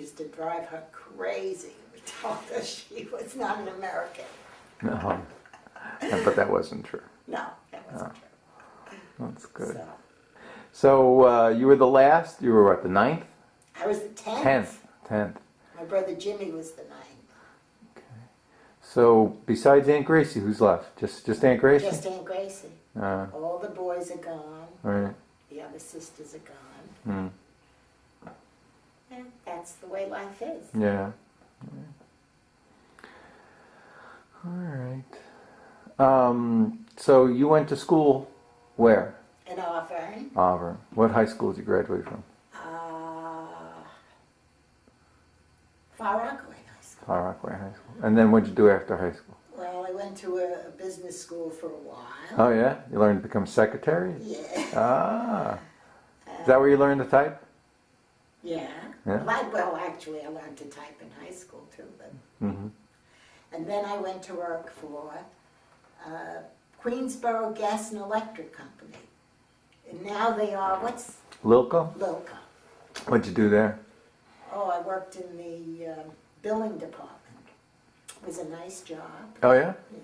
used to drive her crazy. We told her she was not an American. No, but that wasn't true. No, that wasn't true. That's good. So, So you were the last? You were what, the 9th? I was the 10th. 10th. My brother Jimmy was the 9th. So besides Aunt Gracie, who's left? Just Aunt Gracie? Just Aunt Gracie. All the boys are gone. Right. The other sisters are gone. Mm. And that's the way life is. Yeah. All right. So you went to school where? In Auburn. Auburn. What high school did you graduate from? Far Rockaway High School. Far Rockaway High School. And then what did you do after high school? Well, I went to a business school for a while. Oh yeah? You learned to become secretary? Yeah. Ah. Is that where you learned to type? Yeah. Yeah. Well, actually, I learned to type in high school too. But And then I went to work for Queensboro Gas and Electric Company. And now they are, what's? Lilco? Lilco. What'd you do there? Oh, I worked in the billing department. It was a nice job. Oh yeah? Yeah.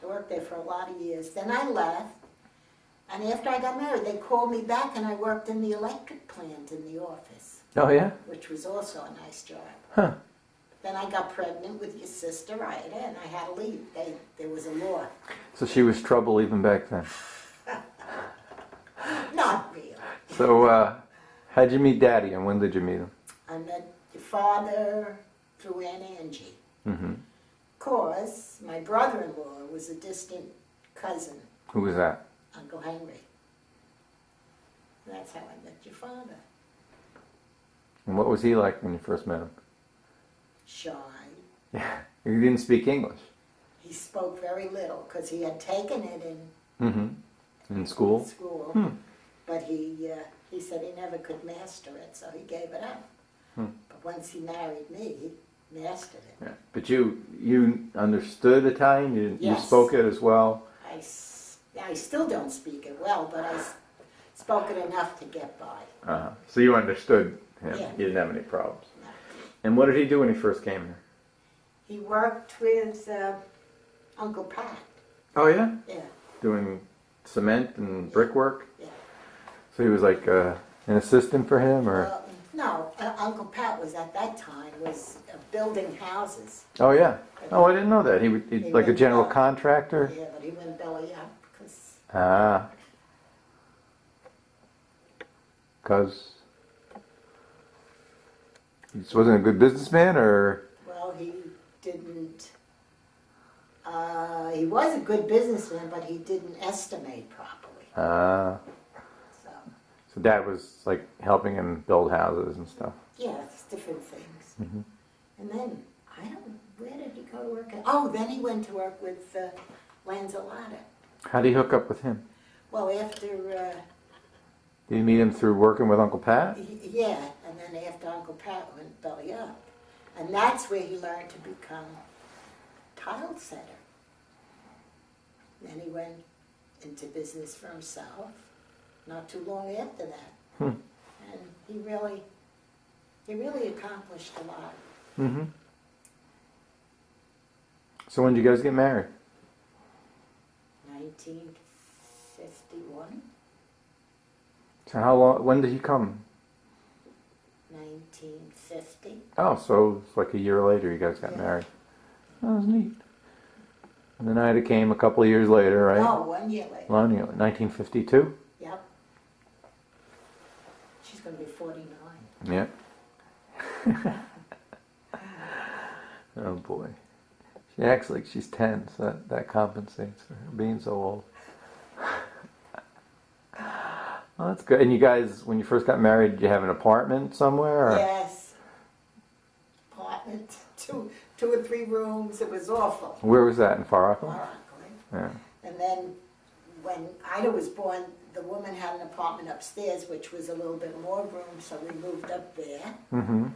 I worked there for a lot of years. Then I left. And after I got married, they called me back and I worked in the electric plant in the office. Oh yeah? Which was also a nice job. Huh. Then I got pregnant with your sister, Ida, and I had to leave. There was a law. So she was trouble even back then? Not really. So how'd you meet Daddy and when did you meet him? I met your father through Aunt Angie. Mm-hmm. Of course, my brother-in-law was a distant cousin, Who was that? Uncle Henry. That's how I met your father. And what was he like when you first met him? Shy. Yeah. He didn't speak English. He spoke very little because he had taken it In school? school. But he said he never could master it, so he gave it up. But once he married me, he mastered it. Yeah. But you understood Italian? You Yes. spoke it as well? I still don't speak it well, but I spoke it enough to get by. So you understood him? Yeah. You didn't have any problems? No. And what did he do when he first came here? He worked with Uncle Pat. Oh yeah? Yeah, Doing cement and brickwork? yeah. So he was like an assistant for him, or? No, Uncle Pat was at that time building houses. Oh yeah. Oh, I didn't know that. He'd He like a went general belly- contractor? Yeah, but he went belly up because Because he just wasn't a good businessman, or? well, he didn't. He was a good businessman, but he didn't estimate properly. So So Dad was like helping him build houses and stuff. yeah, it's different things. And then where did he go to work? Oh, then he went to work with Lanzolata. How did he hook up with him? Well, after Did you meet him through working with Uncle Pat? yeah, and then after Uncle Pat went belly up, and that's where he learned to become tile setter. Then he went into business for himself. Not too long after that, and he really accomplished a lot. Mm-hmm. So when did you guys get married? 1951, So how long? When did he come? 1950. Oh, so it's like a year later you guys got married. That was neat. And then Ida came a couple of years later, right? No, 1 year later. 1952? Yep. She's going to be 49. Yeah. Oh boy. She acts like she's 10, so that compensates for her being so old. Well, that's good. And you guys, when you first got married, did you have an apartment somewhere? Or? Yes. Apartment, two or three rooms. It was awful. Where was that, in Far Rockaway? Ironically. Yeah. And then when Ida was born, the woman had an apartment upstairs, which was a little bit more room, so we moved up there. Mm-hmm.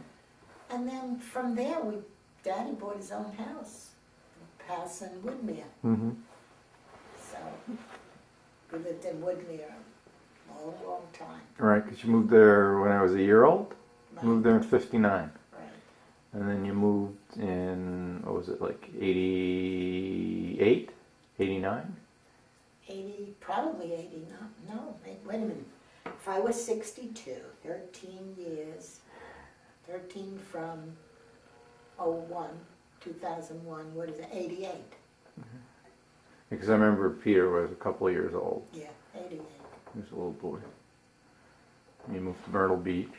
And then from there, Daddy bought his own house in Woodmere. Mm-hmm. So we lived in Woodmere a long, long time. Right, because you moved there when I was a year old? Right. Moved there in 59. Right. And then you moved in, what was it, like 88? 89? 80, probably 89. No, wait a minute. If I was 62, 13 years, 13 from 01, 2001, what is it, 88? Because I remember Peter was a couple of years old. Yeah, 88. He was a little boy. And you moved to Myrtle Beach.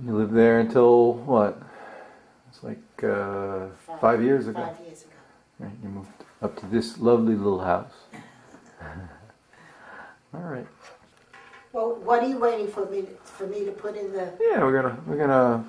You lived there until what? It's like 5 years ago. 5 years ago. Right, you moved up to this lovely little house. All right. Well, what are you waiting for me to put in the... Yeah, we're gonna